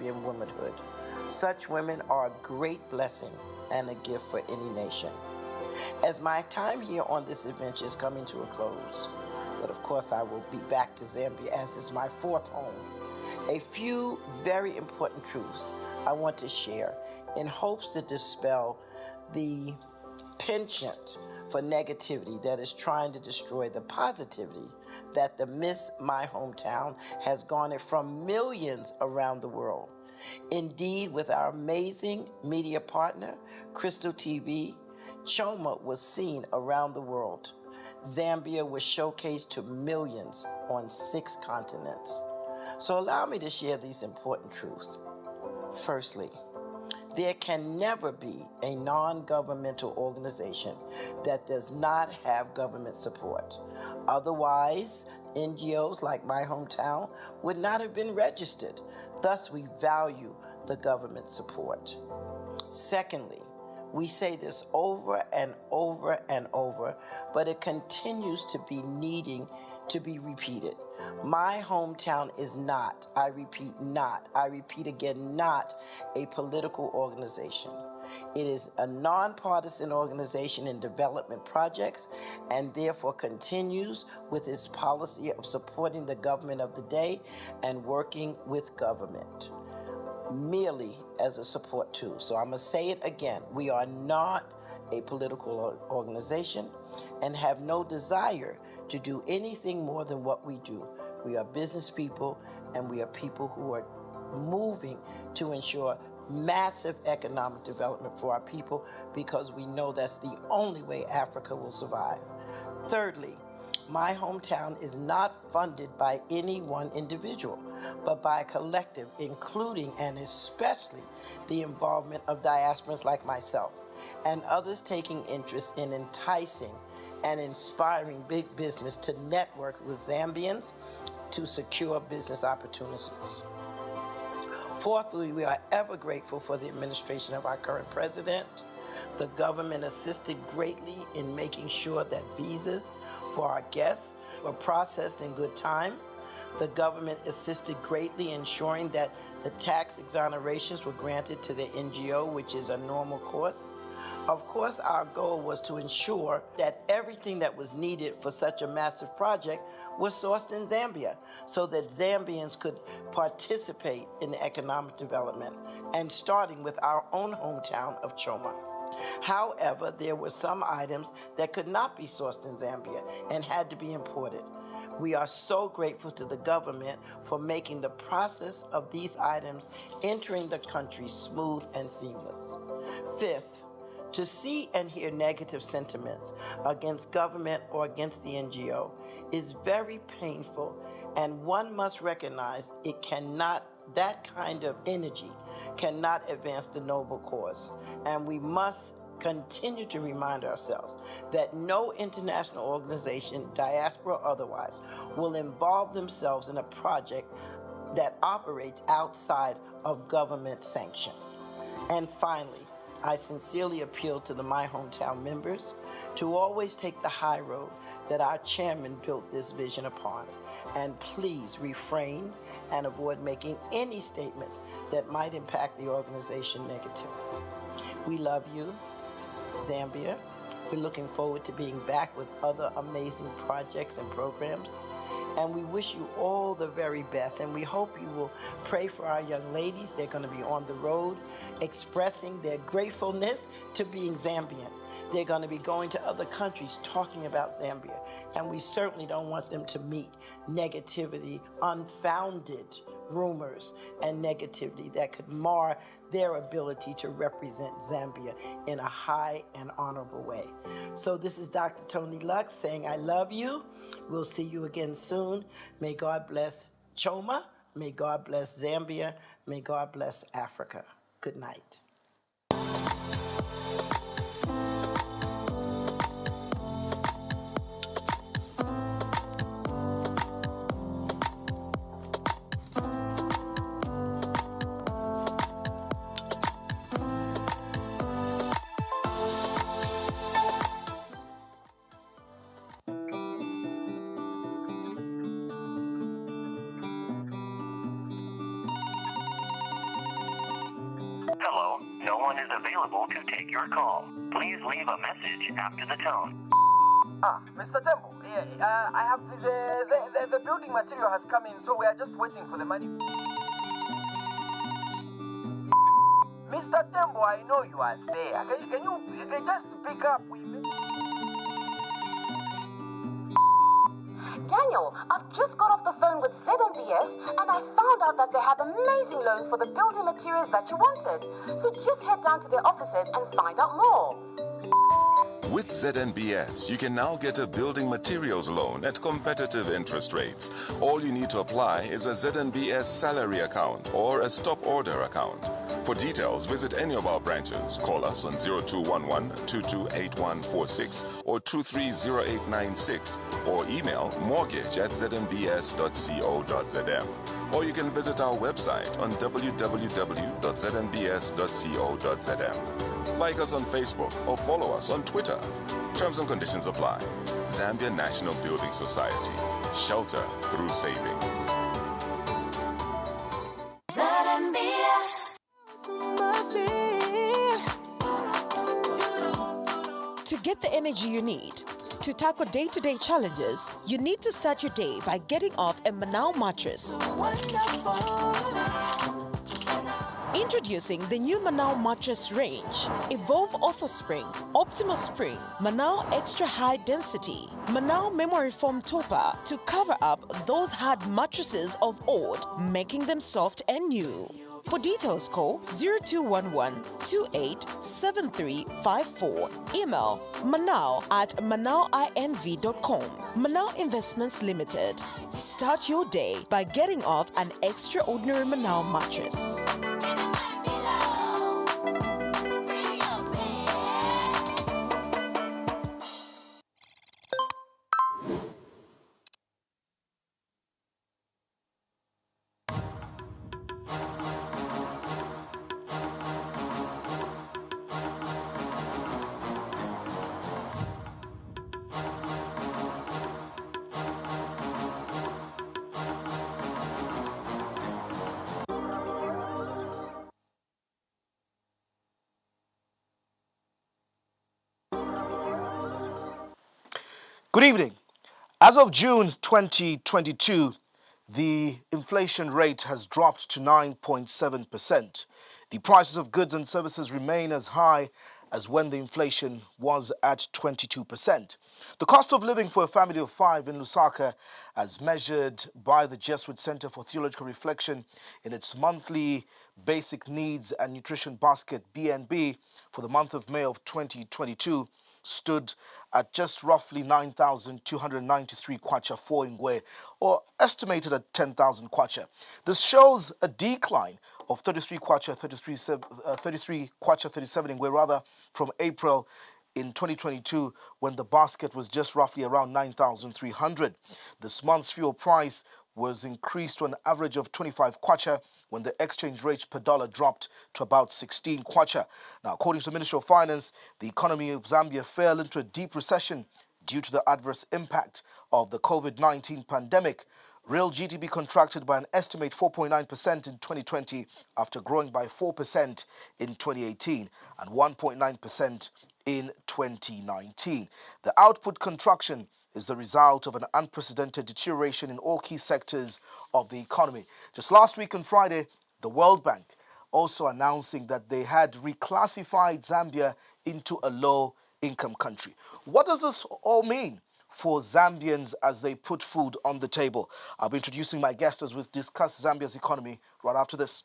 Zambian womanhood. Such women are a great blessing and a gift for any nation. As my time here on this adventure is coming to a close, but of course I will be back to Zambia as it's my fourth home, a few very important truths I want to share in hopes to dispel the penchant for negativity that is trying to destroy the positivity that the Miss My Hometown has garnered from millions around the world. Indeed, with our amazing media partner, Crystal TV, Choma was seen around the world. Zambia was showcased to millions on 6 continents. So allow me to share these important truths. Firstly, there can never be a non-governmental organization that does not have government support. Otherwise, NGOs like My Hometown would not have been registered. Thus, we value the government support. Secondly, we say this over and over and over, but it continues to be needing to be repeated. My Hometown is not, I repeat, not, I repeat again, not a political organization. It is a nonpartisan organization in development projects and therefore continues with its policy of supporting the government of the day and working with government merely as a support tool. So I'm going to say it again. We are not a political organization and have no desire to do anything more than what we do. We are business people, and we are people who are moving to ensure massive economic development for our people because we know that's the only way Africa will survive. Thirdly, My Hometown is not funded by any one individual, but by a collective, including and especially the involvement of diasporans like myself and others taking interest in enticing and inspiring big business to network with Zambians to secure business opportunities. Fourthly, we are ever grateful for the administration of our current president. The government assisted greatly in making sure that visas for our guests were processed in good time. The government assisted greatly in ensuring that the tax exonerations were granted to the NGO, which is a normal course. Of course, our goal was to ensure that everything that was needed for such a massive project was sourced in Zambia so that Zambians could participate in economic development, and starting with our own hometown of Choma. However, there were some items that could not be sourced in Zambia and had to be imported. We are so grateful to the government for making the process of these items entering the country smooth and seamless. Fifth, to see and hear negative sentiments against government or against the NGO is very painful, and one must recognize that kind of energy cannot advance the noble cause. And we must continue to remind ourselves that no international organization, diaspora or otherwise, will involve themselves in a project that operates outside of government sanction. And finally, I sincerely appeal to the My Hometown members to always take the high road that our chairman built this vision upon, and please refrain and avoid making any statements that might impact the organization negatively. We love you, Zambia. We're looking forward to being back with other amazing projects and programs. And we wish you all the very best. And we hope you will pray for our young ladies. They're going to be on the road expressing their gratefulness to being Zambian. They're going to be going to other countries talking about Zambia. And we certainly don't want them to meet negativity, unfounded rumors, and negativity that could mar their ability to represent Zambia in a high and honorable way. So this is Dr. Tony Lux saying I love you. We'll see you again soon. May God bless Choma. May God bless Zambia. May God bless Africa. Good night. tone, no one is available to take your call. Please leave a message after the tone. Mr. Tembo, I have the building material has come in, so we are just waiting for the money. Mr. Tembo, I know you are there. Can you just pick up? Daniel, I've just got off the phone with ZMBS and I found out that they have amazing loans for the building materials that you wanted. So just head down to their offices and find out more. With ZNBS, you can now get a building materials loan at competitive interest rates. All you need to apply is a ZNBS salary account or a stop order account. For details, visit any of our branches. Call us on 0211-228146 or 230896 or email mortgage@znbs.co.zm. Or you can visit our website on www.znbs.co.zm. Like us on Facebook or follow us on Twitter. Terms and conditions apply. Zambia National Building Society. Shelter through savings. To get the energy you need to tackle day-to-day challenges, you need to start your day by getting off a Manao mattress. Introducing the new Manao mattress range. Evolve Ortho Spring, Optimal Spring, Manao Extra High Density, Manao Memory Foam Topper to cover up those hard mattresses of old, making them soft and new. For details, call 0211-287354. Email manao@manaoinv.com. Manao Investments Limited. Start your day by getting off an extraordinary Manao mattress. Good evening. As of June 2022, the inflation rate has dropped to 9.7%. The prices of goods and services remain as high as when the inflation was at 22%. The cost of living for a family of 5 in Lusaka, as measured by the Jesuit Center for Theological Reflection in its monthly Basic Needs and Nutrition Basket (BNB) for the month of May of 2022, stood at just roughly 9,293 kwacha for Ngwe, or estimated at 10,000 kwacha. This shows a decline of 33 kwacha 37 Ngwe rather from April in 2022, when the basket was just roughly around 9,300. This month's fuel price was increased to an average of 25 kwacha when the exchange rate per dollar dropped to about 16 kwacha. Now, according to the Ministry of Finance, the economy of Zambia fell into a deep recession due to the adverse impact of the COVID-19 pandemic. Real GDP contracted by an estimate 4.9% in 2020 after growing by 4% in 2018 and 1.9% in 2019. The output contraction is the result of an unprecedented deterioration in all key sectors of the economy. Just last week on Friday, the World Bank also announcing that they had reclassified Zambia into a low-income country. What does this all mean for Zambians as they put food on the table? I'll be introducing my guests as we discuss Zambia's economy right after this.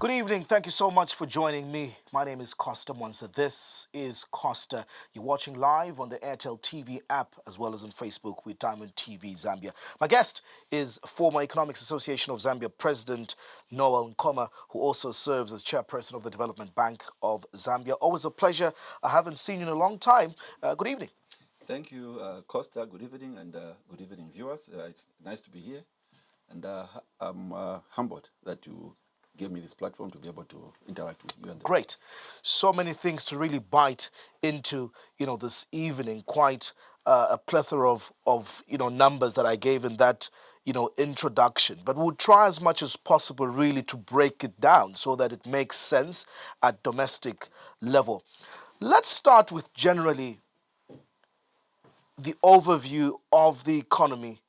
Good evening. Thank you so much for joining me. My name is Costa Mwansa. This is Costa. You're watching live on the Airtel TV app as well as on Facebook with Diamond TV Zambia. My guest is former Economics Association of Zambia President Noel Nkoma, who also serves as Chairperson of the Development Bank of Zambia. Always a pleasure. I haven't seen you in a long time. Good evening. Thank you, Costa. Good evening, and good evening, viewers. It's nice to be here, and I'm humbled that you gave me this platform to be able to interact with you. And Great. So many things to really bite into, this evening. Quite a plethora of numbers that I gave in that, introduction. But we'll try as much as possible really to break it down so that it makes sense at domestic level. Let's start with generally the overview of the economy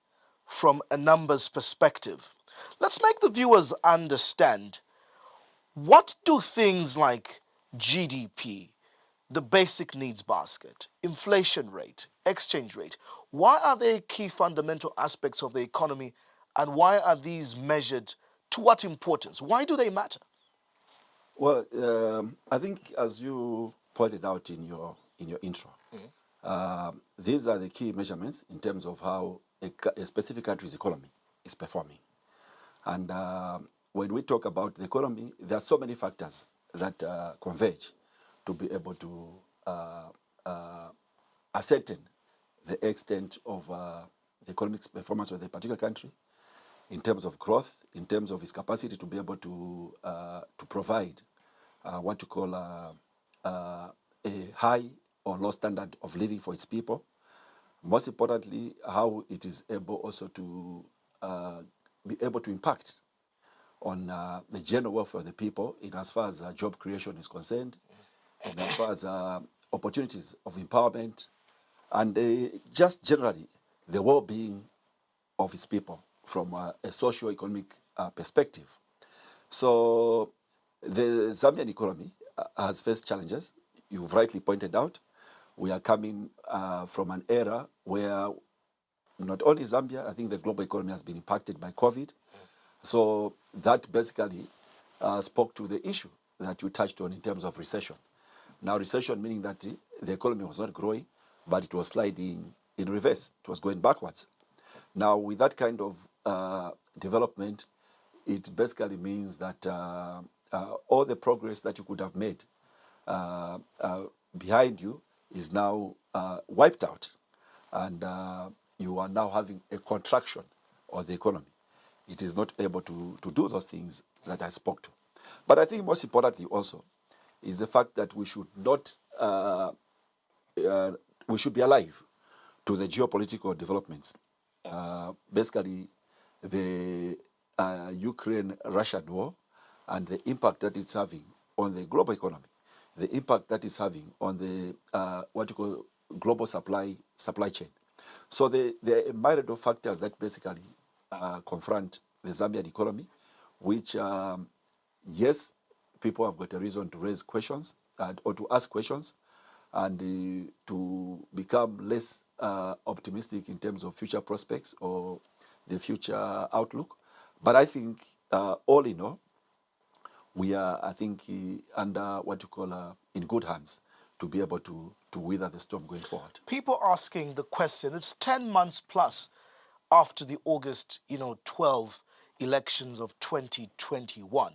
from a numbers perspective. Let's make the viewers understand, what do things like GDP, the basic needs basket, inflation rate, exchange rate, why are they key fundamental aspects of the economy, and why are these measured to what importance? Why do they matter? Well, I think as you pointed out in your intro, these are the key measurements in terms of how a specific country's economy is performing. And when we talk about the economy, there are so many factors that converge to be able to ascertain the extent of the economic performance of the particular country in terms of growth, in terms of its capacity to be able to provide what you call a high or low standard of living for its people. Most importantly, how it is able also to be able to impact on the general welfare of the people in as far as job creation is concerned, and as far as opportunities of empowerment, and just generally the well-being of its people from a socio-economic perspective. So the Zambian economy has faced challenges. You've rightly pointed out. We are coming from an era where not only Zambia, I think the global economy has been impacted by COVID. So that basically spoke to the issue that you touched on in terms of recession. Now, recession meaning that the economy was not growing, but it was sliding in reverse. It was going backwards. Now, with that kind of development, it basically means that all the progress that you could have made behind you is now wiped out. And you are now having a contraction of the economy. It is not able to do those things that I spoke to. But I think most importantly also is the fact that we should not, we should be alive to the geopolitical developments. Basically, the Ukraine-Russian war and the impact that it's having on the global economy, the impact that it's having on the what you call global supply chain. So there are a myriad of factors that basically confront the Zambian economy, which, yes, people have got a reason to raise questions or to ask questions and to become less optimistic in terms of future prospects or the future outlook. But I think, all in all, we are, I think, under what you call in good hands to be able to weather the storm going forward. People asking the question, it's 10 months plus after the August 12 elections of 2021.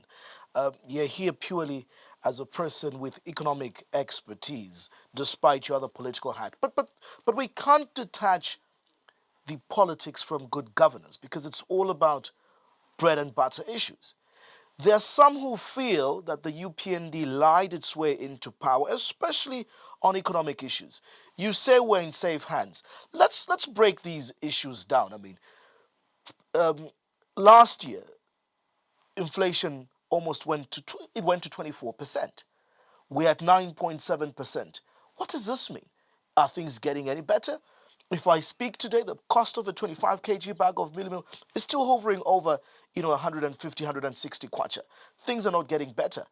You're here purely as a person with economic expertise, despite your other political hat. But we can't detach the politics from good governance because it's all about bread and butter issues. There are some who feel that the UPND lied its way into power, especially on economic issues. You say we're in safe hands. Let's break these issues down. I mean, last year, inflation almost went to 24%. We're at 9.7%. What does this mean? Are things getting any better? If I speak today, the cost of a 25 kg bag of meal is still hovering over 150, 160 kwacha. Things are not getting better.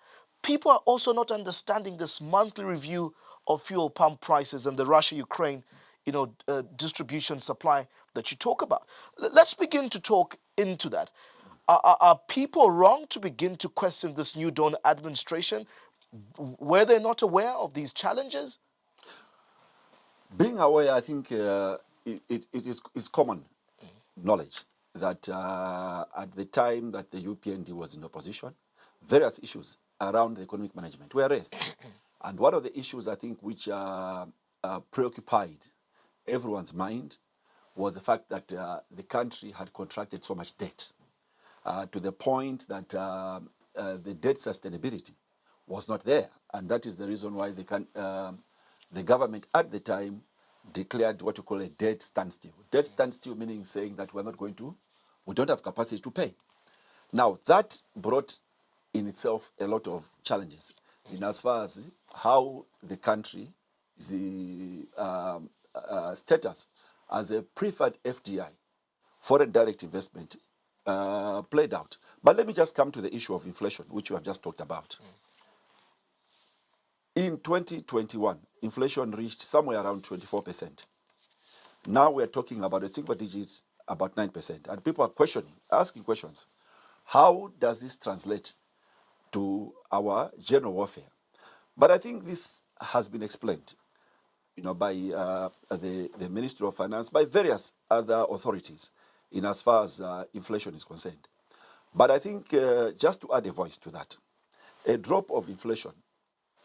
People are also not understanding this monthly review of fuel pump prices and the Russia-Ukraine, distribution supply that you talk about. Let's begin to talk into that. Are people wrong to begin to question this new Dawn administration? Were they not aware of these challenges? Being aware, I think it is common knowledge that at the time that the UPND was in opposition, various issues around the economic management were raised. And one of the issues, I think, which preoccupied everyone's mind was the fact that the country had contracted so much debt to the point that the debt sustainability was not there. And that is the reason why the government at the time declared what you call a debt standstill. Debt standstill meaning saying that we don't have capacity to pay. Now, that brought in itself a lot of challenges in as far as how the country, the status as a preferred FDI, foreign direct investment, played out. But let me just come to the issue of inflation, which you have just talked about. In 2021, inflation reached somewhere around 24%. Now we're talking about a single digit, about 9%. And people are asking questions. How does this translate to our general welfare? But I think this has been explained, by the Ministry of Finance, by various other authorities in as far as inflation is concerned. But I think just to add a voice to that, a drop of inflation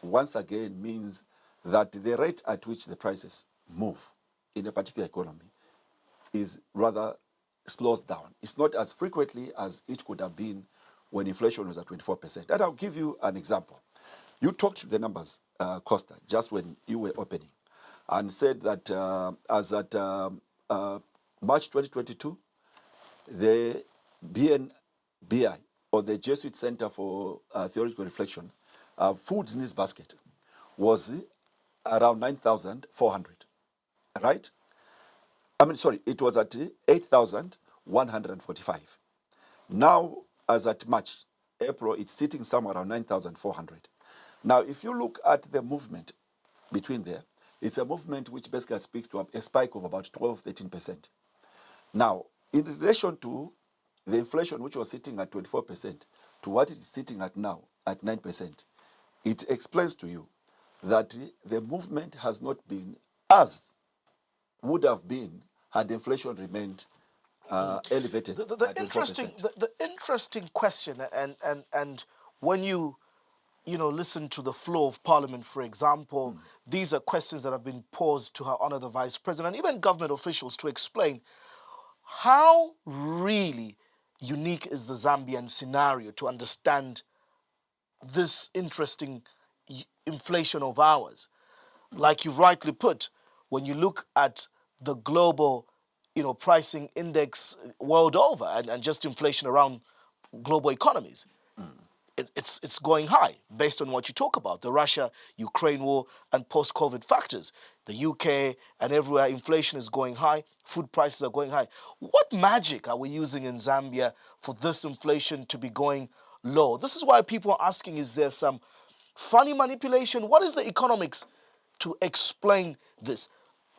once again means that the rate at which the prices move in a particular economy is rather slows down. It's not as frequently as it could have been when inflation was at 24%. And I'll give you an example. You talked to the numbers, Costa, just when you were opening, and said that as at March 2022, the BNBI, or the Jesuit Center for Theological Reflection, foods in this basket was around 9,400, right? It was at 8,145. Now, as at March, April, it's sitting somewhere around 9,400. Now, if you look at the movement between there, it's a movement which basically speaks to a spike of about 12-13%. Now, in relation to the inflation, which was sitting at 24%, to what it is sitting at now, at 9%, it explains to you that the movement has not been as would have been had inflation remained elevated. The interesting question, and when you listen to the floor of Parliament, for example, these are questions that have been posed to Her Honour the Vice President, and even government officials, to explain how really unique is the Zambian scenario to understand this interesting inflation of ours. Like you've rightly put, when you look at the global, pricing index world over and just inflation around global economies, it's going high based on what you talk about, the Russia-Ukraine war and post-COVID factors. The UK and everywhere, inflation is going high, food prices are going high. What magic are we using in Zambia for this inflation to be going low? This is why people are asking, is there some funny manipulation? What is the economics to explain this?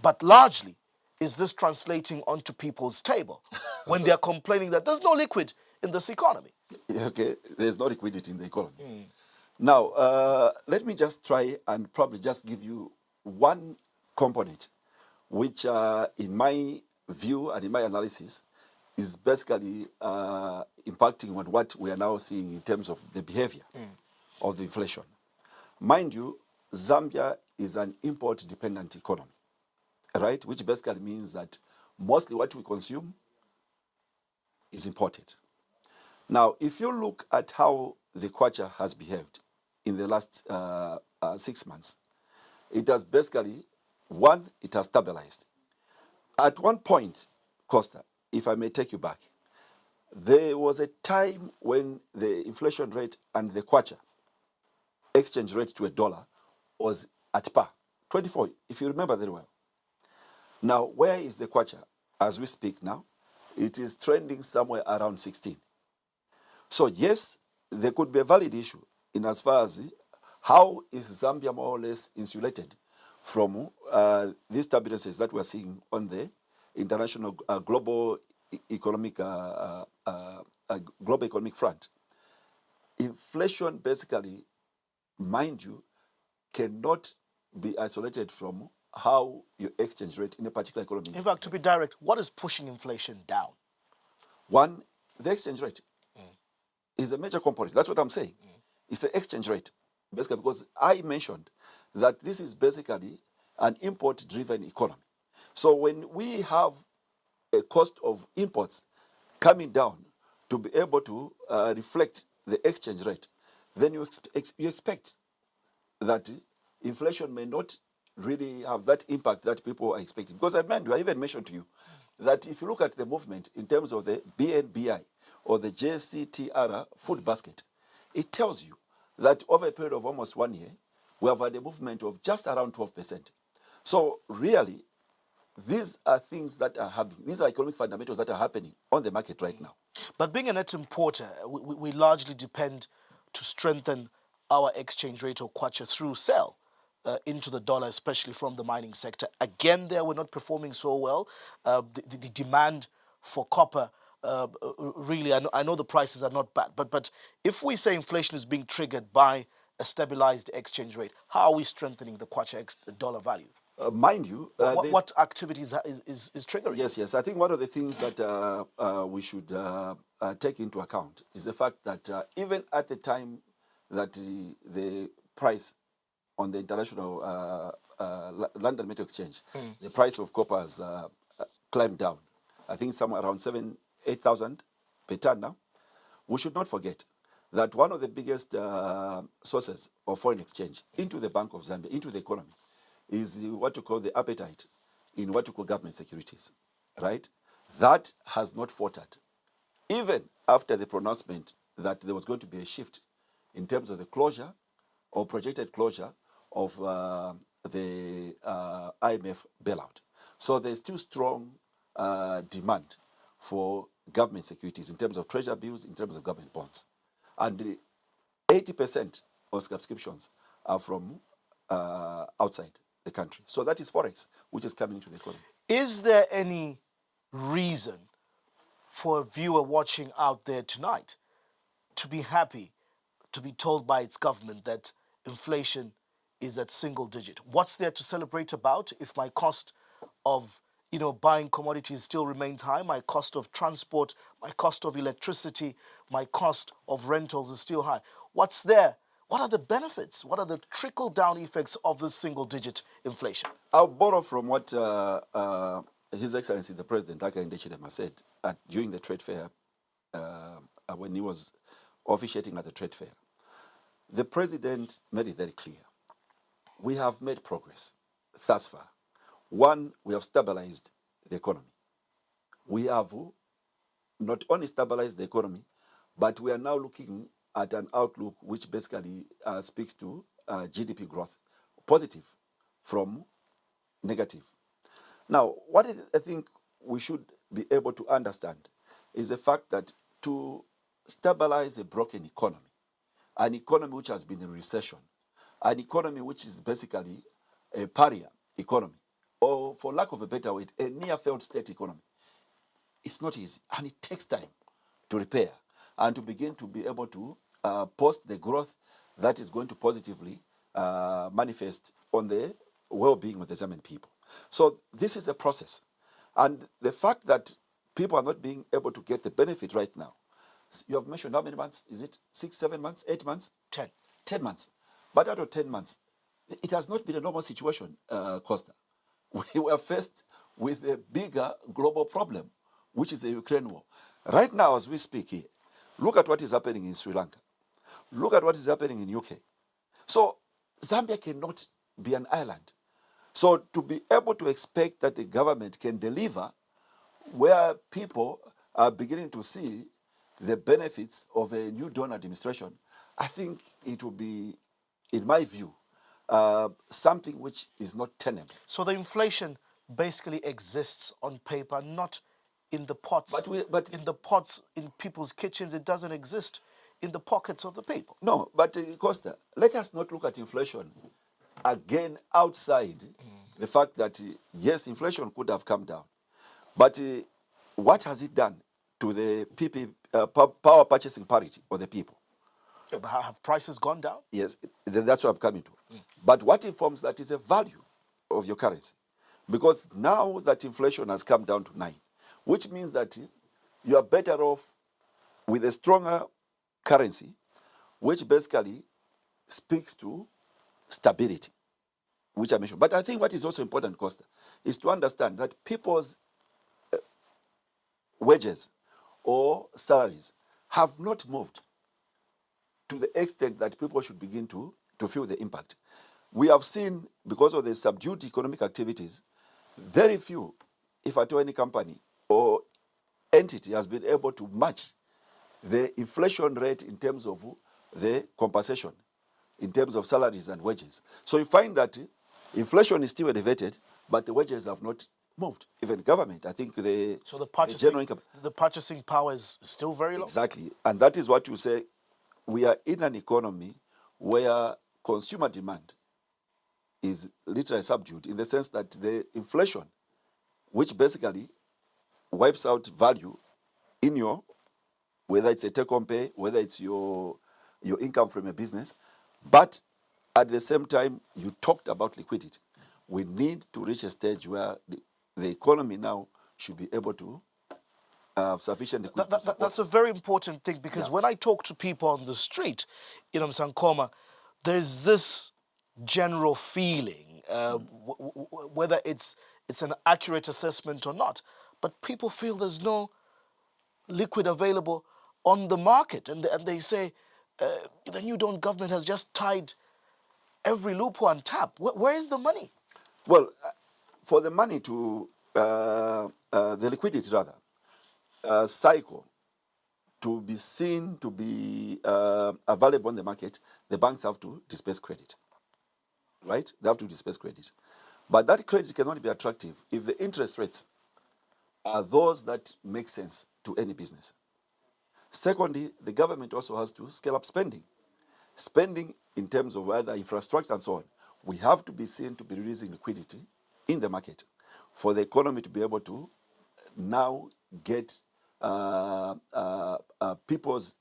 But largely, is this translating onto people's table when they're complaining that there's no liquid in this economy? Okay, there's no liquidity in the economy. Now, let me just try and probably just give you one component, which in my view and in my analysis is basically impacting on what we are now seeing in terms of the behavior of the inflation. Mind you, Zambia is an import-dependent economy, right? Which basically means that mostly what we consume is imported. Now, if you look at how the kwacha has behaved in the last 6 months, it has basically, one, it has stabilized. At one point, Costa, if I may take you back, there was a time when the inflation rate and the kwacha exchange rate to a dollar was at par, 24, if you remember very well. Now, where is the kwacha? As we speak now, it is trending somewhere around 16. So yes, there could be a valid issue in as far as how is Zambia more or less insulated from these turbulences that we're seeing on the international global economic global economic front, inflation basically, mind you, cannot be isolated from how your exchange rate in a particular economy is. In fact, to be direct, what is pushing inflation down? One, the exchange rate is a major component. That's what I'm saying. It's the exchange rate. Basically, because I mentioned that this is basically an import-driven economy. So when we have a cost of imports coming down to be able to reflect the exchange rate, then you expect that inflation may not really have that impact that people are expecting. Because I even mentioned to you that if you look at the movement in terms of the BNBI or the JCTR food basket, it tells you that over a period of almost 1 year, we have had a movement of just around 12%. So really, these are things that are happening. These are economic fundamentals that are happening on the market right now. But being a net importer, we largely depend to strengthen our exchange rate or kwacha through sale into the dollar, especially from the mining sector. Again, there we're not performing so well. The demand for copper, really, I know the prices are not bad, but if we say inflation is being triggered by a stabilized exchange rate, how are we strengthening the kwacha dollar value? Mind you, what activities is triggering? Yes. I think one of the things that we should take into account is the fact that even at the time that the price on the international London Metal Exchange, the price of copper has climbed down. I think somewhere around 8,000 per ton now. We should not forget that one of the biggest sources of foreign exchange into the Bank of Zambia, into the economy, is what you call the appetite in what you call government securities, right? That has not faltered. Even after the pronouncement that there was going to be a shift in terms of the closure or projected closure of the IMF bailout. So there's still strong demand for government securities in terms of treasury bills, in terms of government bonds. And 80% of subscriptions are from outside the country. So that is Forex, which is coming into the economy. Is there any reason for a viewer watching out there tonight to be happy, to be told by its government that inflation is at single digit? What's there to celebrate about if my cost of buying commodities still remains high, my cost of transport, my cost of electricity, my cost of rentals is still high? What's there? What are the benefits? What are the trickle-down effects of this single-digit inflation? I'll borrow from what His Excellency the President, Hakainde Hichilema, said during the trade fair when he was officiating at the trade fair. The President made it very clear. We have made progress thus far. One, we have stabilized the economy. We have not only stabilized the economy, but we are now looking at an outlook which basically speaks to GDP growth, positive from negative. Now, what I think we should be able to understand is the fact that to stabilize a broken economy, an economy which has been in recession, an economy which is basically a pariah economy, or for lack of a better word, a near-failed state economy, it's not easy, and it takes time to repair and to begin to be able to post the growth that is going to positively manifest on the well-being of the Zambian people. So this is a process. And the fact that people are not being able to get the benefit right now, you have mentioned how many months? Is it 6, 7 months, 8 months? 10. 10 months. But out of 10 months, it has not been a normal situation, Costa. We were faced with a bigger global problem, which is the Ukraine war. Right now, as we speak here, look at what is happening in Sri Lanka. Look at what is happening in UK. So Zambia cannot be an island. So to be able to expect that the government can deliver where people are beginning to see the benefits of a new Dawn administration, I think it will be, in my view, something which is not tenable. So the inflation basically exists on paper, not in the pots. But in the pots in people's kitchens, it doesn't exist in the pockets of the people. No, but Costa, let us not look at inflation again outside the fact that yes, inflation could have come down, but what has it done to the power purchasing parity of the people. Have prices gone down? Yes, that's what I'm coming to. But what informs that is a value of your currency. Because now that inflation has come down to 9, which means that you are better off with a stronger currency, which basically speaks to stability, which I mentioned. But I think what is also important, Costa, is to understand that people's wages or salaries have not moved to the extent that people should begin to feel the impact. We have seen, because of the subdued economic activities, very few, if at all any company or entity has been able to match the inflation rate in terms of the compensation, in terms of salaries and wages. So you find that inflation is still elevated, but the wages have not moved. Even government, I think the purchasing power is still very low. Exactly, and that is what you say. We are in an economy where consumer demand is literally subdued, in the sense that the inflation, which basically wipes out value in your, whether it's a take-home pay, whether it's your income from a business, but at the same time, you talked about liquidity. We need to reach a stage where the economy now should be able to have sufficient liquidity. That's a very important thing, because when I talk to people on the street in Nkoma, there's this general feeling, whether it's an accurate assessment or not, but people feel there's no liquid available on the market, and they say the new Dawn government has just tied every loophole and tap. Where is the money? Well, for the money to the liquidity rather cycle to be seen to be available on the market, the banks have to disperse credit, right? They have to disperse credit, but that credit cannot be attractive if the interest rates are those that make sense to any business. Secondly, the government also has to scale up spending in terms of either infrastructure and so on. We have to be seen to be releasing liquidity in the market for the economy to be able to now get people's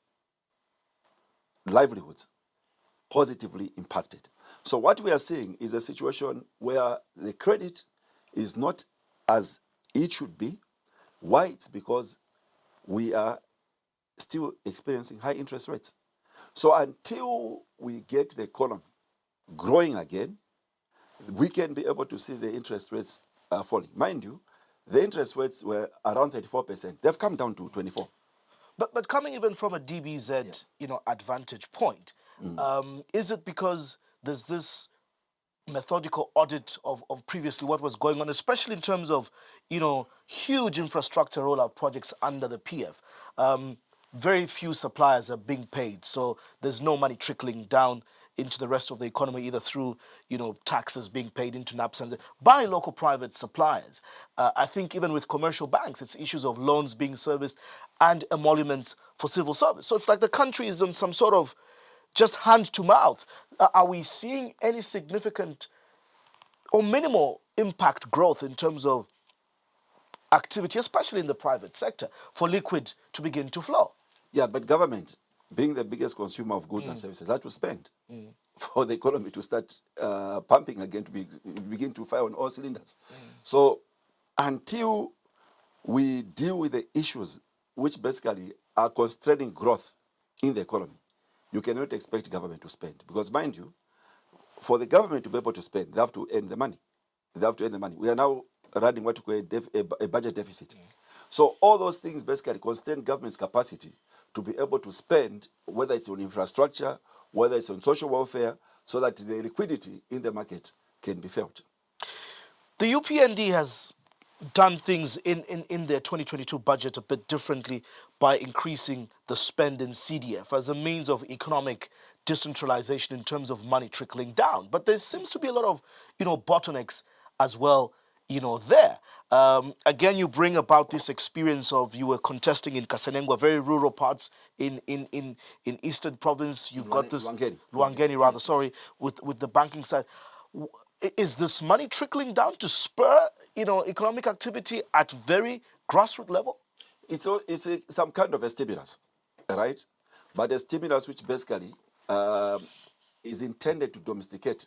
livelihoods positively impacted. So what we are seeing is a situation where the credit is not as it should be. Why? It's because we are still experiencing high interest rates. So until we get the economy growing again, we can be able to see the interest rates falling. Mind you, the interest rates were around 34%. They've come down to 24%. But coming even from a DBZ, advantage point, is it because there's this methodical audit of previously what was going on, especially in terms of, huge infrastructure rollout projects under the PF? Very few suppliers are being paid, so there's no money trickling down into the rest of the economy, either through, taxes being paid into NAPS and by local private suppliers. I think even with commercial banks, it's issues of loans being serviced and emoluments for civil service. So it's like the country is on some sort of just hand to mouth. Are we seeing any significant or minimal impact growth in terms of activity, especially in the private sector, for liquid to begin to flow? Yeah, but government, being the biggest consumer of goods and services, had to spend for the economy to start pumping again, to begin to fire on all cylinders. So until we deal with the issues which basically are constraining growth in the economy, you cannot expect government to spend. Because mind you, for the government to be able to spend, they have to earn the money. We are now running what we call a budget deficit. So all those things basically constrain government's capacity to be able to spend, whether it's on infrastructure, whether it's on social welfare, so that the liquidity in the market can be felt. The UPND has done things in their 2022 budget a bit differently by increasing the spend in CDF as a means of economic decentralization in terms of money trickling down. But there seems to be a lot of, bottlenecks as well, there. Again, you bring about this experience of you were contesting in Kasenengwa, very rural parts in Eastern Province. You've got this Luangeni rather, sorry, with the banking side. Is this money trickling down to spur, economic activity at very grassroots level? some kind of a stimulus, right? But a stimulus which basically is intended to domesticate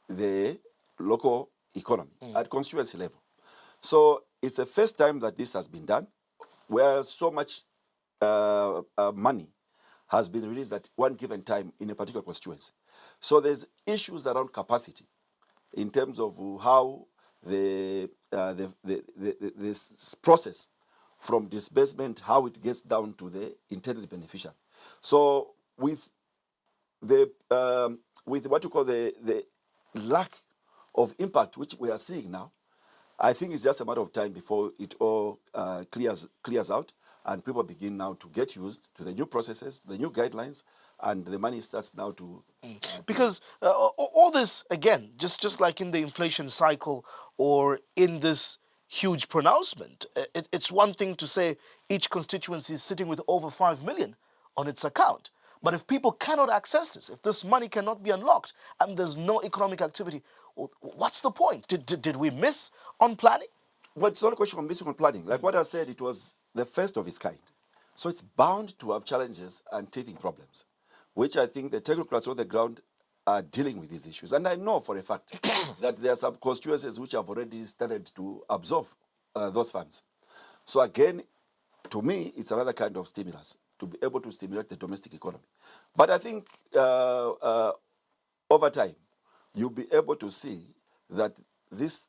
the local economy at constituency level. So it's the first time that this has been done, where so much money has been released at one given time in a particular constituency. So there's issues around capacity in terms of how this process from disbursement, how it gets down to the intended beneficiary. So with what you call the lack of impact which we are seeing now, I think it's just a matter of time before it all clears out, and people begin now to get used to the new processes, the new guidelines, and the money starts now to... Because all this, again, just like in the inflation cycle or in this huge pronouncement, it's one thing to say each constituency is sitting with over 5 million on its account. But if people cannot access this, if this money cannot be unlocked and there's no economic activity, what's the point? Did we miss on planning? Well, it's not a question of missing on planning. Like what I said, it was the first of its kind. So it's bound to have challenges and teething problems, which I think the technocrats on the ground are dealing with these issues. And I know for a fact that there are some constituencies which have already started to absorb those funds. So again, to me, it's another kind of stimulus to be able to stimulate the domestic economy. But I think over time, you'll be able to see that this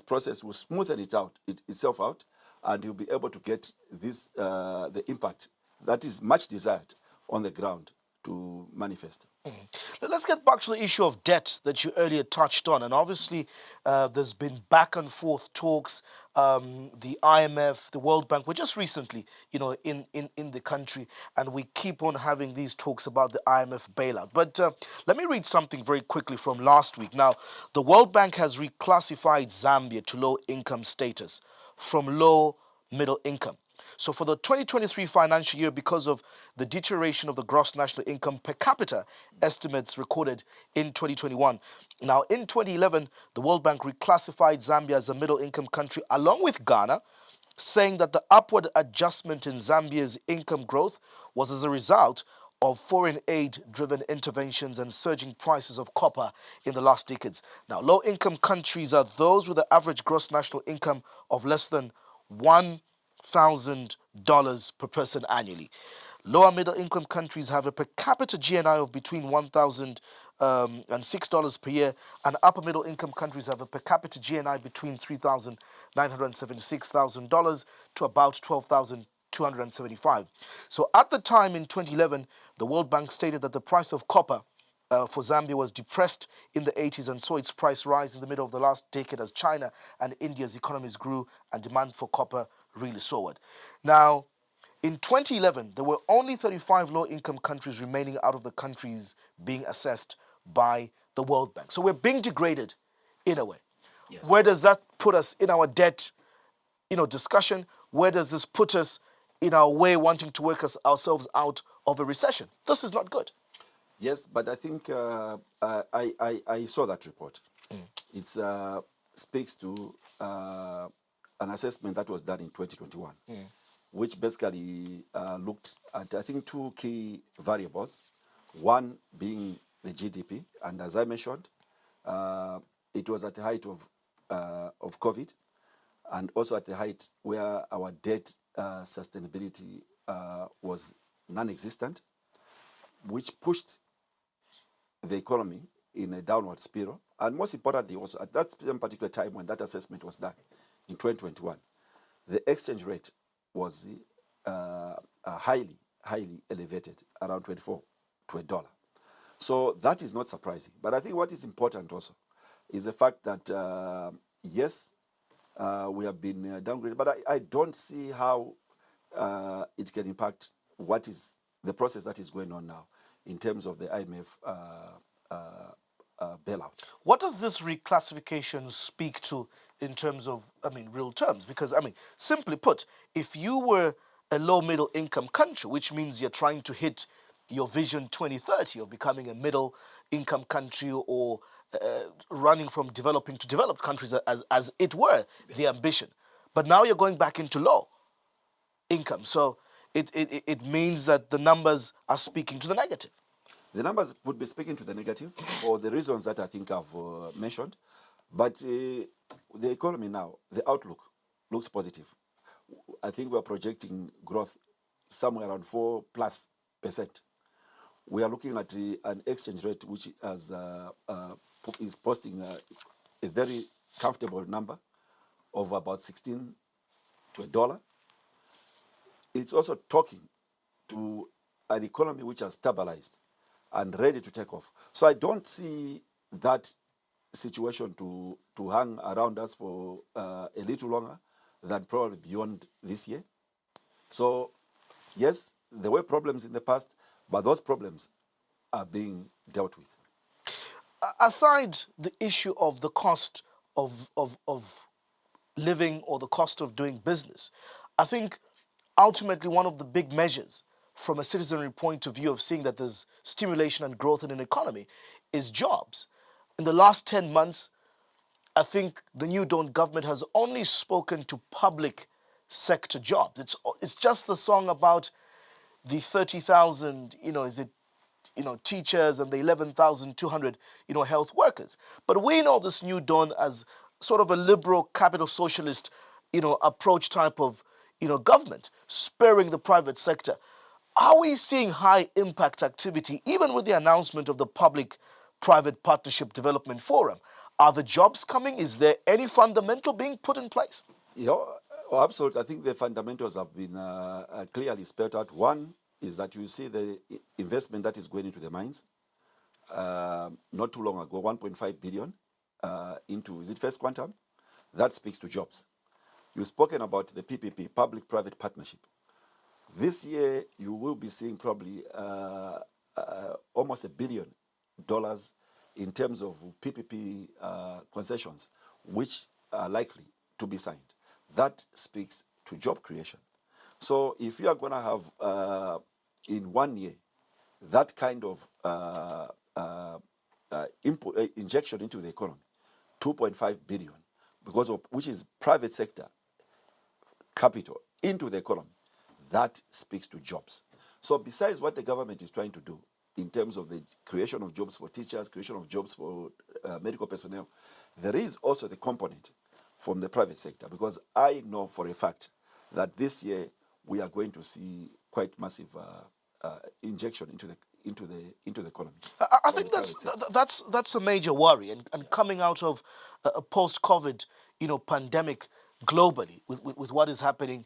process will smoothen itself out, and you'll be able to get this the impact that is much desired on the ground to manifest. Let's get back to the issue of debt that you earlier touched on. And obviously, there's been back and forth talks. The IMF, the World Bank were just recently, in the country, and we keep on having these talks about the IMF bailout. But let me read something very quickly from last week. Now, the World Bank has reclassified Zambia to low-income status from low-middle income. So for the 2023 financial year, because of the deterioration of the gross national income per capita estimates recorded in 2021. Now, in 2011, the World Bank reclassified Zambia as a middle-income country along with Ghana, saying that the upward adjustment in Zambia's income growth was as a result of foreign aid-driven interventions and surging prices of copper in the last decades. Now, low-income countries are those with an average gross national income of less than $1,000 per person annually. Lower middle income countries have a per capita GNI of between $1,000 and $6 per year, and upper middle income countries have a per capita GNI between $3,976,000 to about $12,275. So at the time in 2011, the World Bank stated that the price of copper for Zambia was depressed in the 80s and saw its price rise in the middle of the last decade as China and India's economies grew and demand for copper really soared. Now, in 2011, there were only 35 low-income countries remaining out of the countries being assessed by the World Bank. So we're being degraded in a way. Yes. Where does that put us in our debt, discussion? Where does this put us in our way wanting to work ourselves out of a recession? This is not good. Yes, but I think I saw that report. It speaks to an assessment that was done in 2021, which basically looked at, I think, two key variables. One being the GDP, and as I mentioned, it was at the height of COVID, and also at the height where our debt sustainability was non-existent, which pushed the economy in a downward spiral. And most importantly, also at that particular time when that assessment was done, in 2021, the exchange rate was highly elevated, around 24 to $1. So that is not surprising. But I think what is important also is the fact that, yes, we have been downgraded, but I don't see how it can impact what is the process that is going on now in terms of the IMF bailout. What does this reclassification speak to in terms of, real terms? Because, simply put, if you were a low middle income country, which means you're trying to hit your vision 2030 of becoming a middle income country or running from developing to developed countries as it were, the ambition. But now you're going back into low. income. So it means that the numbers are speaking to the negative. The numbers would be speaking to the negative for the reasons that I think I've mentioned. But the economy now, the outlook looks positive. I think we're projecting growth somewhere around 4+%. We are looking at an exchange rate which is posting a very comfortable number of about 16 to a dollar. It's also talking to an economy which has stabilized and ready to take off. So I don't see that situation to hang around us for a little longer than probably beyond this year. So yes, there were problems in the past, but those problems are being dealt with. Aside the issue of the cost of living or the cost of doing business, I think ultimately one of the big measures from a citizenry point of view of seeing that there's stimulation and growth in an economy is jobs. In the last 10 months, I think the New Dawn government has only spoken to public sector jobs. It's just the song about the 30,000, teachers and the 11,200, health workers. But we know this New Dawn as sort of a liberal capital socialist, approach type of, government, spurring the private sector. Are we seeing high impact activity, even with the announcement of the Public-Private Partnership Development Forum? Are the jobs coming? Is there any fundamental being put in place? Yeah, absolutely. I think the fundamentals have been clearly spelled out. One is that you see the investment that is going into the mines. Not too long ago, 1.5 billion into, is it First Quantum? That speaks to jobs. You've spoken about the PPP, Public-Private Partnership. This year, you will be seeing probably almost $1 billion in terms of PPP concessions, which are likely to be signed. That speaks to job creation. So if you are going to have, in 1 year, that kind of injection into the economy, 2.5 billion, because of which is private sector capital into the economy, that speaks to jobs. So besides what the government is trying to do in terms of the creation of jobs for teachers, creation of jobs for medical personnel, there is also the component from the private sector, because I know for a fact that this year we are going to see quite massive injection into the economy. I think that's a major worry, and coming out of a post-COVID pandemic globally with what is happening,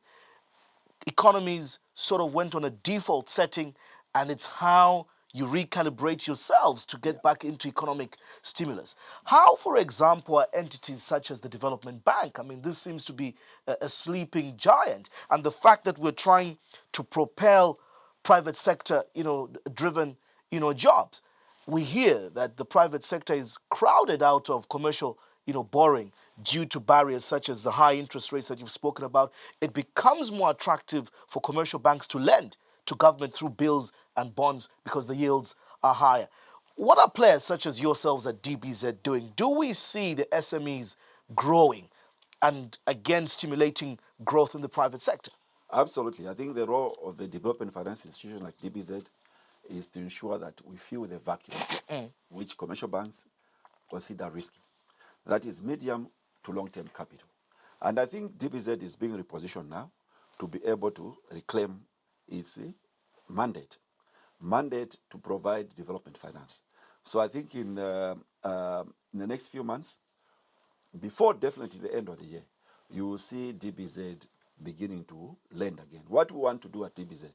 economies sort of went on a default setting, and it's how you recalibrate yourselves to get back into economic stimulus. How, for example, are entities such as the Development Bank? I mean, this seems to be a sleeping giant, and the fact that we're trying to propel private sector, driven, jobs. We hear that the private sector is crowded out of commercial, borrowing due to barriers such as the high interest rates that you've spoken about. It becomes more attractive for commercial banks to lend to government through bills and bonds because the yields are higher. What are players such as yourselves at DBZ doing? Do we see the SMEs growing and again stimulating growth in the private sector? Absolutely. I think the role of the development finance institution like DBZ is to ensure that we fill the vacuum which commercial banks consider risky. That is medium to long-term capital. And I think DBZ is being repositioned now to be able to reclaim its mandate to provide development finance. So I think in the next few months, before definitely the end of the year, you will see DBZ beginning to lend again. What we want to do at DBZ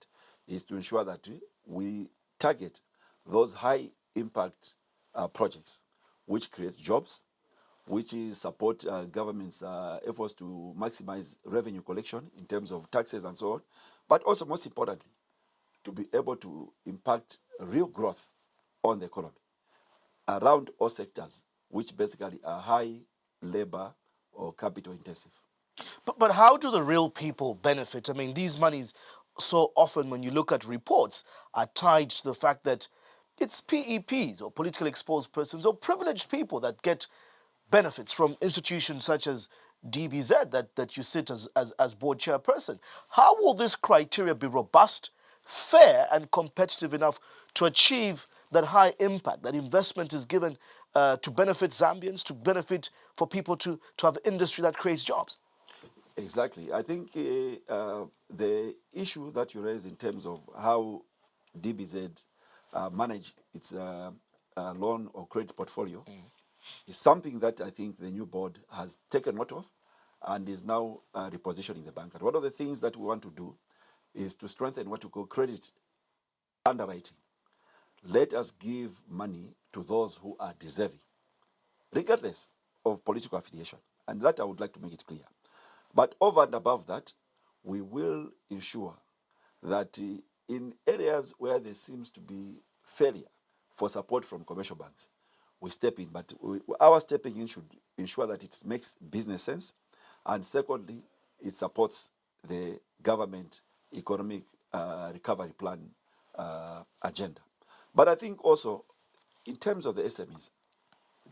is to ensure that we target those high impact projects which create jobs, which is support government's efforts to maximize revenue collection in terms of taxes and so on, but also most importantly, to be able to impact real growth on the economy around all sectors, which basically are high labor or capital intensive. But how do the real people benefit? I mean, these monies so often, when you look at reports, are tied to the fact that it's PEPs or politically exposed persons or privileged people that get benefits from institutions such as DBZ that you sit as board chairperson. How will this criteria be robust, fair, and competitive enough to achieve that high impact, that investment is given to benefit Zambians, to benefit for people to have industry that creates jobs? Exactly. I think the issue that you raise in terms of how DBZ manage its loan or credit portfolio is something that I think the new board has taken note of and is now repositioning the bank. And one of the things that we want to do is to strengthen what we call credit underwriting. Let us give money to those who are deserving, regardless of political affiliation. And that I would like to make it clear. But over and above that, we will ensure that in areas where there seems to be failure for support from commercial banks, we step in. But our stepping in should ensure that it makes business sense. And secondly, it supports the government economic recovery plan agenda. But I think also, in terms of the SMEs,